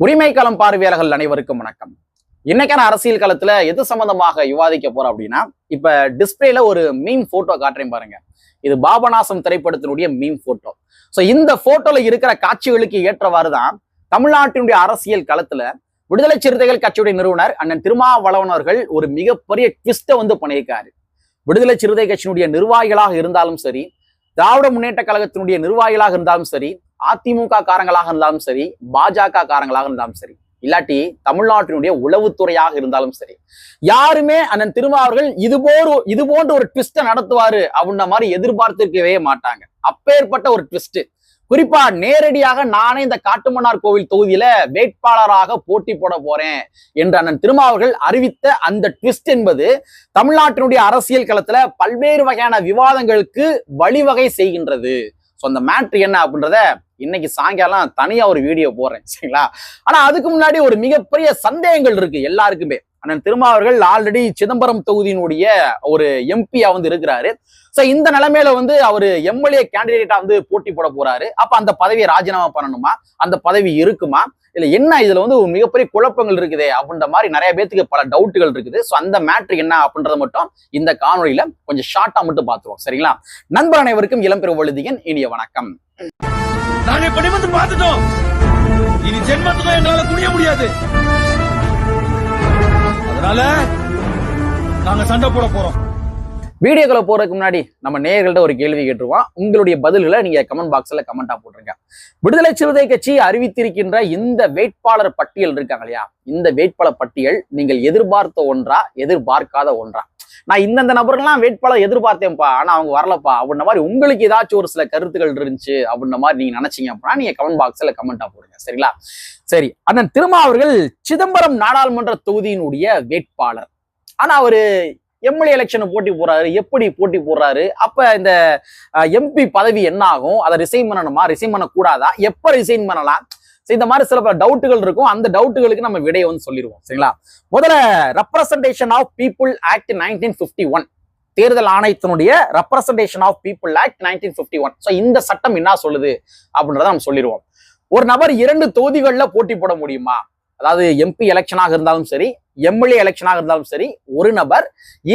உரிமை களம் பார்வையாளர்கள் அனைவருக்கும் வணக்கம். இன்னைக்கான அரசியல் களத்துல எது சம்பந்தமாக விவாதிக்க போறோம் அப்படின்னா, இப்ப டிஸ்பிளேல ஒரு மீம் போட்டோ காட்டுறேன் பாருங்க. இது பாபநாசம் திரைப்படத்தினுடைய மீம் போட்டோ. சோ இந்த போட்டோல இருக்கிற காட்சிகளுக்கு ஏற்றவாறு தான் தமிழ்நாட்டினுடைய அரசியல் களத்துல விடுதலை சிறுத்தைகள் கட்சியுடைய நிறுவனர் அண்ணன் திருமாவளவன் அவர்கள் ஒரு மிகப்பெரிய ட்விஸ்ட பண்ணியிருக்காரு. விடுதலை சிறுத்தை கட்சியினுடைய நிர்வாகிகளாக இருந்தாலும் சரி, திராவிட முன்னேற்ற கழகத்தினுடைய நிர்வாகிகளாக இருந்தாலும் சரி, அதிமுக காரங்களாக இருந்தாலும் சரி, பாஜக காரங்களாக இருந்தாலும் சரி, இல்லாட்டி தமிழ்நாட்டினுடைய உளவுத்துறையாக இருந்தாலும் சரி, யாருமே அண்ணன் திருமாவர்கள் இது போன்ற ஒரு ட்விஸ்ட நடத்துவாரு அப்படின்ற மாதிரி எதிர்பார்த்திருக்கவே மாட்டாங்க. அப்பேற்பட்ட ஒரு ட்விஸ்ட். குறிப்பா நேரடியாக நானே இந்த காட்டுமன்னார் கோவில் தொகுதியில வேட்பாளராக போட்டி போட போறேன் என்று அண்ணன் திருமாவர்கள் அறிவித்த அந்த ட்விஸ்ட் என்பது தமிழ்நாட்டினுடைய அரசியல் களத்துல பல்வேறு வகையான விவாதங்களுக்கு வழிவகை செய்கின்றது. ஸோ அந்த மேட்ரு என்ன அப்படின்றத இன்னைக்கு சாயங்காலம் தனியா ஒரு வீடியோ போடுறேன், சரிங்களா? ஆனா அதுக்கு முன்னாடி ஒரு மிகப்பெரிய சந்தேகங்கள் இருக்கு எல்லாருக்குமே. அண்ணன் திருமாவர்கள் ஆல்ரெடி சிதம்பரம் தொகுதியினுடைய ஒரு எம்பியா இருக்கிறாரு. சோ இந்த நிலைமையில அவரு எம்எல்ஏ கேண்டிடேட்டா போட்டி போட போறாரு. அப்ப அந்த பதவியை ராஜினாமா பண்ணணுமா, அந்த பதவி இருக்குமா, இல்ல என்ன இதுல ஒரு மிகப்பெரிய குழப்பங்கள் இருக்குதே அப்படின்ற மாதிரி நிறைய பேத்துக்கு பல டவுட்டுகள் இருக்குது. சோ அந்த மேட்ரு என்ன அப்படின்றத மட்டும் இந்த காணொலியில கொஞ்சம் ஷார்ட்டா மட்டும் பாத்துருவோம், சரிங்களா? நண்பர் அனைவருக்கும் இளம்பெரு வழுதியின் இனிய வணக்கம். நாங்க இப்ப பார்த்துட்டோம். இனி ஜென்மத்துக்கும் எங்களால குனிய முடியாது. அதனால நாங்க சண்டை போட போறோம். வீடியோக்களை போறதுக்கு முன்னாடி நம்ம நேயர்கள்ட்ட ஒரு கேள்வி கேட்டுருவோம். உங்களுடைய பதில்களை நீங்க கமெண்ட் பாக்ஸ்ல கமெண்டா போட்டுருங்க. விடுதலை சிறுத்தை கட்சி அறிவித்திருக்கின்ற இந்த வேட்பாளர் பட்டியல் இருக்காங்க இல்லையா, இந்த வேட்பாளர் பட்டியல் நீங்கள் எதிர்பார்த்த ஒன்றா, எதிர்பார்க்காத ஒன்றா? நான் இந்தந்த நபர்கள்லாம் வேட்பாளர் எதிர்பார்த்தேன்ப்பா, ஆனா அவங்க வரலப்பா அப்படின்ற மாதிரி உங்களுக்கு ஏதாச்சும் ஒரு சில கருத்துக்கள் இருந்துச்சு அப்படின்ற மாதிரி நீங்க நினைச்சீங்க அப்படின்னா நீங்க கமெண்ட் பாக்ஸ்ல கமெண்டா போடுங்க, சரிங்களா? சரி, அண்ணன் திருமாவர்கள் சிதம்பரம் நாடாளுமன்ற தொகுதியினுடைய வேட்பாளர். ஆனா அவரு எம்எல்ஏ எலெக்ஷன் போட்டி போறாரு. எப்படி போட்டி போடுறாரு? அப்ப இந்த எம்பி பதவி என்ன ஆகும்? அதை ரிசைன் பண்ணணுமா, ரிசைன் பண்ண கூடாதா, எப்ப ரிசைன் பண்ணலாம்? இந்த மாதிரி சில பல டவுட்டுகள் இருக்கும். அந்த டவுட்டுகளுக்கு நம்ம விடையை சொல்லிடுவோம், சரிங்களா? முதல்ல ரெப்ரசன்டேஷன் ஆஃப் பீப்புள் ஆக்ட் 1951, தேர்தல் ஆணையத்தினுடைய representation of people act 1951. So இந்த சட்டம் என்ன சொல்லுது அப்படின்றத நம்ம சொல்லிடுவோம். ஒரு நபர் 2 தொகுதிகள்ல போட்டி போட முடியுமா? அதாவது எம்பி எலெக்ஷனாக இருந்தாலும் சரி, எம்எல்ஏ எலெக்ஷனாக இருந்தாலும் சரி, ஒரு நபர்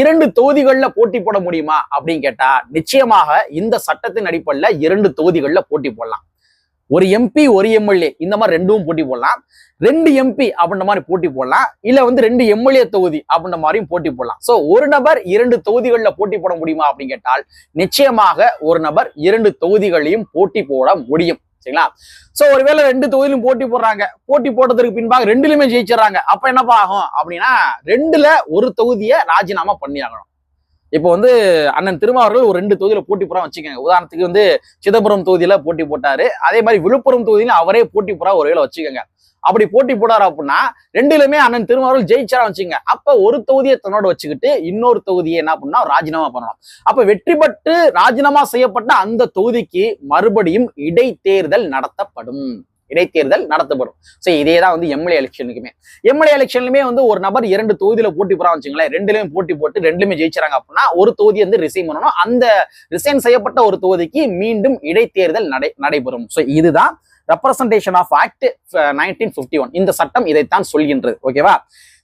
2 தொகுதிகள்ல போட்டி போட முடியுமா அப்படின்னு கேட்டா நிச்சயமாக இந்த சட்டத்தின் அடிப்படையில 2 தொகுதிகள்ல போட்டி போடலாம். ஒரு எம்பி ஒரு எம்எல்ஏ இந்த மாதிரி 2ம் போட்டி போடலாம். 2 எம்பி அப்படின்ற மாதிரி போட்டி போடலாம். இல்ல 2 எம்எல்ஏ தொகுதி அப்படின்ற மாதிரியும் போட்டி போடலாம். சோ ஒரு நபர் 2 தொகுதிகள்ல போட்டி போட முடியுமா அப்படின்னு கேட்டால் நிச்சயமாக ஒரு நபர் 2 தொகுதிகளையும் போட்டி போட முடியும், சரிங்களா? சோ ஒருவேளை 2 தொகுதியிலும் போட்டி போடுறாங்க, போட்டி போட்டதற்கு பின்பாக 2லுமே ஜெயிச்சிடறாங்க. அப்ப என்னப்பா ஆகும் அப்படின்னா 2ல ஒரு தொகுதியை ராஜினாமா பண்ணியாகணும். இப்போ அண்ணன் திருமாவர்கள் ஒரு 2 தொகுதியில போட்டி போறா வச்சுக்கோங்க. உதாரணத்துக்கு சிதம்பரம் தொகுதியில போட்டி போட்டாரு. அதே மாதிரி விழுப்புரம் தொகுதியில அவரே போட்டி போறா ஒருவேளை வச்சுக்கோங்க. அப்படி போட்டி போடாரு அப்படின்னா 2லுமே அண்ணன் திருமாவர்கள் ஜெயிச்சாரா வச்சுங்க. அப்ப ஒரு தொகுதியை தன்னோட வச்சுக்கிட்டு இன்னொரு தொகுதியை என்ன பண்ணா ராஜினாமா பண்ணணும். அப்ப வெற்றி பெற்று ராஜினாமா செய்யப்பட்ட அந்த தொகுதிக்கு மறுபடியும் இடைத்தேர்தல் நடத்தப்படும். சோ இதே தான் எம்எல்ஏ எலெக்ஷனுக்குமே. எம்எல்ஏ எலெக்ஷன்லுமே ஒரு நபர் 2 தொகுதியில போட்டி போறா வச்சுங்களேன். 2லையும் போட்டி போட்டு 2லுமே ஜெயிச்சாங்க அப்படின்னா ஒரு தொகுதி ரிசைன் பண்ணணும். அந்த ரிசைன் செய்யப்பட்ட ஒரு தொகுதிக்கு மீண்டும் இடைத்தேர்தல் நடைபெறும். சோ இதுதான் ரெப்ரசன்டேஷன் ஆஃப் ஆக்ட் 1951. இந்த சட்டம் இதைத்தான் சொல்கின்றது, ஓகேவா?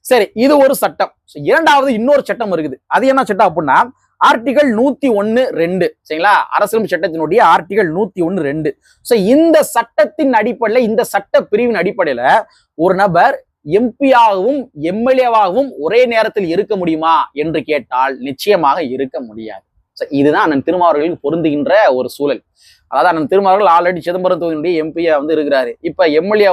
சரி, இது ஒரு சட்டம். இரண்டாவது இன்னொரு சட்டம் இருக்குது. அது என்ன சட்டம் அப்படின்னா ஆர்டிகல் 101(2), சரிங்களா? அரசியல் சட்டத்தினுடைய ஆர்டிகல் 101(2). சோ இந்த சட்டத்தின் அடிப்படையில, இந்த சட்ட பிரிவின் அடிப்படையில ஒரு நபர் எம்பியாகவும் எம்எல்ஏவாகவும் ஒரே நேரத்தில் இருக்க முடியுமா என்று கேட்டால் நிச்சயமாக இருக்க முடியாது. இதுதான் அண்ணன் திருமாவர்களுக்கு பொருந்துகின்ற ஒரு சூழல். அதாவது அண்ணன் திருமாவர்கள் ஆல்ரெடி சிதம்பரம் தொகுதியினுடைய எம்பியா இருக்கிறாரு. இப்ப எம்எல்ஏ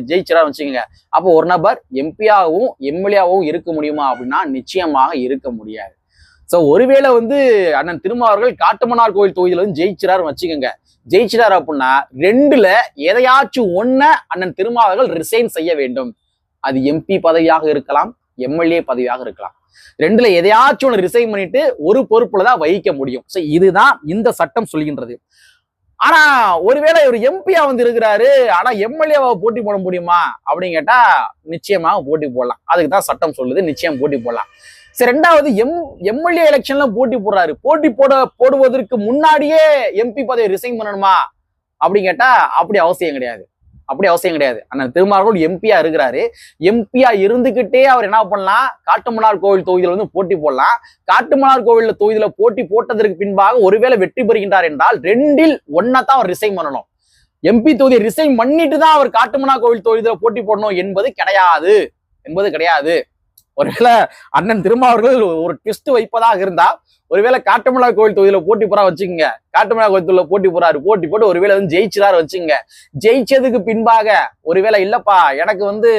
ஜெயிச்சரா வச்சுக்கோங்க. அப்போ ஒரு நபர் எம்பியாகவும் எம்எல்ஏவாகவும் இருக்க முடியுமா அப்படின்னா நிச்சயமாக இருக்க முடியாது. சோ ஒருவேளை அண்ணன் திருமாவர்கள் காட்டுமன்னார் கோவில் தொகுதியில ஜெயிச்சிடாரு வச்சுக்கோங்க. ஜெயிச்சிடாரு அப்படின்னா 2ல எதையாச்சும் ஒன்ன அண்ணன் திருமாவர்கள் ரிசைன் செய்ய வேண்டும். அது எம்பி பதவியாக இருக்கலாம், எம்எல்ஏ பதவியாக இருக்கலாம். 2ல எதையாச்சும் ஒன்று ரிசைன் பண்ணிட்டு ஒரு பொறுப்புலதான் வகிக்க முடியும். சோ இதுதான் இந்த சட்டம் சொல்கின்றது. ஆனா ஒருவேளை ஒரு எம்பியா இருக்கிறாரு, ஆனா எம்எல்ஏவா போட்டி போட முடியுமா அப்படின்னு கேட்டா நிச்சயமாக போட்டி போடலாம். அதுக்கு தான் சட்டம் சொல்லுது, நிச்சயம் போட்டி போடலாம். சரி, ரெண்டாவது எம்எல்ஏ எலெக்ஷன்ல போட்டி போடுறாரு. போட்டி போடுவதற்கு முன்னாடியே எம்பி பதவி ரிசைன் பண்ணணுமா அப்படின்னு கேட்டா அப்படி அவசியம் கிடையாது. அப்படி அவசியம் கிடையாது. அண்ணன் திருமாவளவன் எம்பியா இருக்கிறாரு. எம்பியா இருந்துகிட்டே அவர் என்ன பண்ணலாம், காட்டுமன்னார் கோவில் தொகுதியில வந்து போட்டி போடலாம். காட்டுமன்னார் கோவில் தொகுதியில போட்டி போட்டதற்கு பின்பாக ஒருவேளை வெற்றி பெறுகின்றார் என்றால் 2ல் 1 தான் அவர் ரிசைன் பண்ணணும். எம்பி தொகுதியை ரிசைன் பண்ணிட்டு தான் அவர் காட்டுமன்னார் கோவில் தொகுதியில போட்டி போடணும் என்பது கிடையாது. ஒருவேளை அண்ணன் திருமாவர்கள் ஒரு ட்விஸ்ட் வைப்பதாக இருந்தா, ஒருவேளை காட்டுமன்னார் கோவில் தொகுதியில போட்டி போறா வச்சுக்கோங்க, காட்டுமன்னார் கோவில் தொகுதியில போட்டி போட்டு ஒருவேளை வந்து ஜெயிச்சுறாரு வச்சுங்க. ஜெயிச்சதுக்கு பின்பாக ஒருவேளை இல்லப்பா எனக்கு வந்து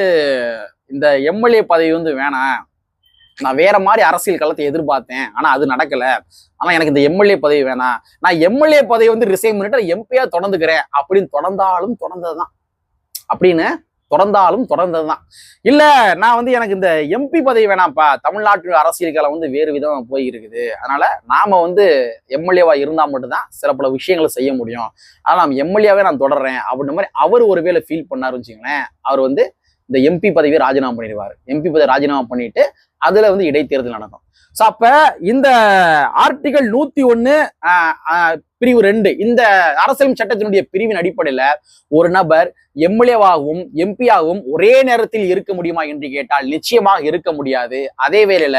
இந்த எம்எல்ஏ பதவி வந்து வேணாம், நான் வேற மாதிரி அரசியல் களத்தை எதிர்பார்த்தேன், ஆனா அது நடக்கல, ஆனா எனக்கு இந்த எம்எல்ஏ பதவி வேணாம், நான் எம்எல்ஏ பதவி வந்து ரிசைன் பண்ணிட்டு எம்பியா தொடர்ந்துக்கிறேன் அப்படின்னு தொடர்ந்ததுதான். இல்ல நான் வந்து எனக்கு இந்த எம்பி பதவி வேணாம்ப்பா, தமிழ்நாட்டு அரசியல் காலம் வந்து வேறு விதமா போய் இருக்குது, அதனால நாம வந்து எம்எல்ஏவா இருந்தா மட்டும்தான் சில பல விஷயங்களை செய்ய முடியும், அதனால நான் எம்எல்ஏவே நான் தொடர்றேன் அப்படின்ற மாதிரி அவர் ஒருவேளை ஃபீல் பண்ணாருன்னு வச்சுங்களேன், அவர் வந்து இந்த எம்பி பதவியை ராஜினாமா பண்ணிடுவாரு. எம்பி பதவி ராஜினாமா பண்ணிட்டு அதுல வந்து இடைத்தேர்தல் நடக்கும். சோ அப்ப இந்த ஆர்டிகல் 101 பிரிவு 2 இந்த அரசியல் சட்டத்தினுடைய பிரிவின் அடிப்படையில ஒரு நபர் எம்எல்ஏவாகவும் எம்பியாகவும் ஒரே நேரத்தில் இருக்க முடியுமா என்று கேட்டால் நிச்சயமாக இருக்க முடியாது. அதே வேளையில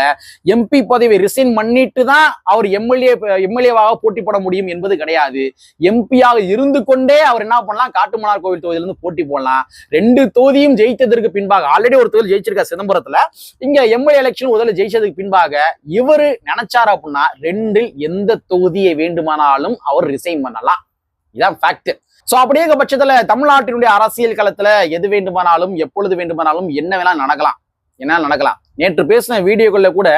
எம்பி பதவி ரிசைன் பண்ணிட்டு தான் அவர் எம்எல்ஏவாக போட்டி போட முடியும் என்பது கிடையாது. எம்பியாக இருந்து கொண்டே அவர் என்ன பண்ணலாம், காட்டுமன்னார் கோவில் தொகுதியிலிருந்து போட்டி போடலாம். 2 தொகுதியும் ஜெயித்ததற்கு பின்பாக, ஆல்ரெடி ஒரு தொகுதி ஜெயிச்சிருக்க சிதம்பரத்துல, இங்க எம்எல்ஏ எலெக்ஷன் முதல்ல ஜெயிச்சதுக்கு பின்பாக இவரு நினைச்சாரு அப்படின்னா 2ல் எந்த தொகுதியை வேண்டுமானாலும் அவர் ரிசைன் பண்ணலாம். இதான் ஃபேக்ட். சோ அப்படியே பட்சத்துல தமிழ்நாட்டினுடைய அரசியல் களத்துல எது வேண்டுமானாலும் எப்பொழுது வேண்டுமானாலும் என்ன வேணாலும் நடக்கலாம். நேற்று பேசின வீடியோக்குள்ள கூட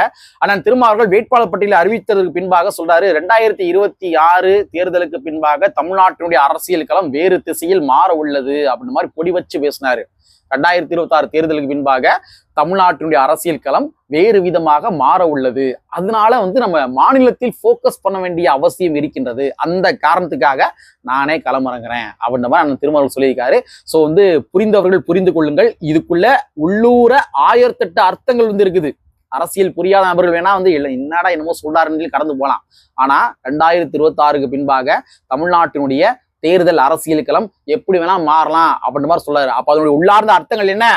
அண்ணன் திருமாவர்கள் வேட்பாளர் பட்டியலை அறிவித்ததற்கு பின்பாக சொல்றாரு, 2026 தேர்தலுக்கு பின்பாக தமிழ்நாட்டினுடைய அரசியல் களம் வேறு திசையில் மாற உள்ளது அப்படின்னு மாதிரி பொடி வச்சு பேசினாரு. 2026 தேர்தலுக்கு பின்பாக தமிழ்நாட்டினுடைய அரசியல் களம் வேறு விதமாக மாற உள்ளது, அதனால வந்து நம்ம மாநிலத்தில் போக்கஸ் பண்ண வேண்டிய அவசியம் இருக்கின்றது, அந்த காரணத்துக்காக நானே களமிறங்குறேன் அப்படின்ற மாதிரி அண்ணன் திருமாவர்கள் சொல்லியிருக்காரு. சோ வந்து புரிந்தவர்கள் புரிந்து கொள்ளுங்கள், இதுக்குள்ள உள்ளூர 1008 அர்த்தங்கள் வந்து இருக்குது. அரசியல் புரியாத நபர்கள் வேணா வந்து இல்லை என்னடா என்னமோ சொல்றாருன்னு கடந்து போகலாம். ஆனா 2026க்கு பின்பாக தமிழ்நாட்டினுடைய தேர்தல் அரசியல் களம் எப்படி வேணா மாறலாம் அப்படின்ற மாதிரி சொல்றாரு. அப்ப அதனுடைய உள்ளார்ந்த அர்த்தங்கள் என்ன,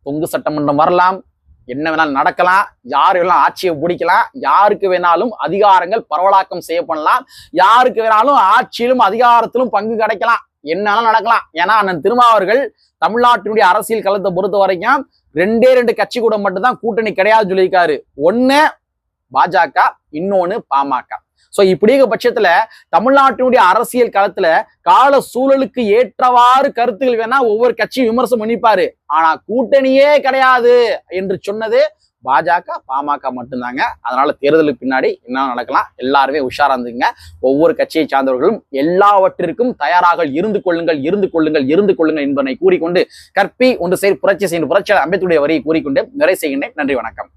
தொங்கு சட்டமன்றம் வரலாம், என்ன வேணாலும் நடக்கலாம், யாரு வேணாலும் ஆட்சியை பிடிக்கலாம், யாருக்கு வேணாலும் அதிகாரங்கள் பரவலாக்கம் செய்யப்படலாம், யாருக்கு வேணாலும் ஆட்சியிலும் அதிகாரத்திலும் பங்கு கிடைக்கலாம், என்னெல்லாம் நடக்கலாம். ஏன்னா அண்ணன் திருமாவர்கள் தமிழ்நாட்டினுடைய அரசியல் களத்தை பொறுத்த வரைக்கும் 2 கட்சி கூட மட்டும்தான் கூட்டணி கிடையாது சொல்லியிருக்காரு. ஒண்ணு பாஜக, இன்னொன்னு பாமக. சோ இப்படிங்கிற பட்சத்துல தமிழ்நாட்டினுடைய அரசியல் களத்துல கால சூழலுக்கு ஏற்றவாறு கருத்துக்கள் வேணா ஒவ்வொரு கட்சியும் விமர்சனம் பண்ணிப்பாரு, ஆனா கூட்டணியே கிடையாது என்று சொன்னது பாஜக பாமக மட்டும்தாங்க. அதனால தேர்தலுக்கு பின்னாடி என்ன நடக்கலாம், எல்லாருமே உஷாரா இருந்துங்க. ஒவ்வொரு கட்சியை சார்ந்தவர்களும் எல்லாவற்றிற்கும் தயாராக இருந்து கொள்ளுங்கள் என்பதை கூறிக்கொண்டு, கற்பி ஒன்று சேர் புரட்சி செய்யும் புரட்சியாளர் அம்பேத்கருடைய வரியை கூறிக்கொண்டு நிறைவு செய்கின்றேன். நன்றி, வணக்கம்.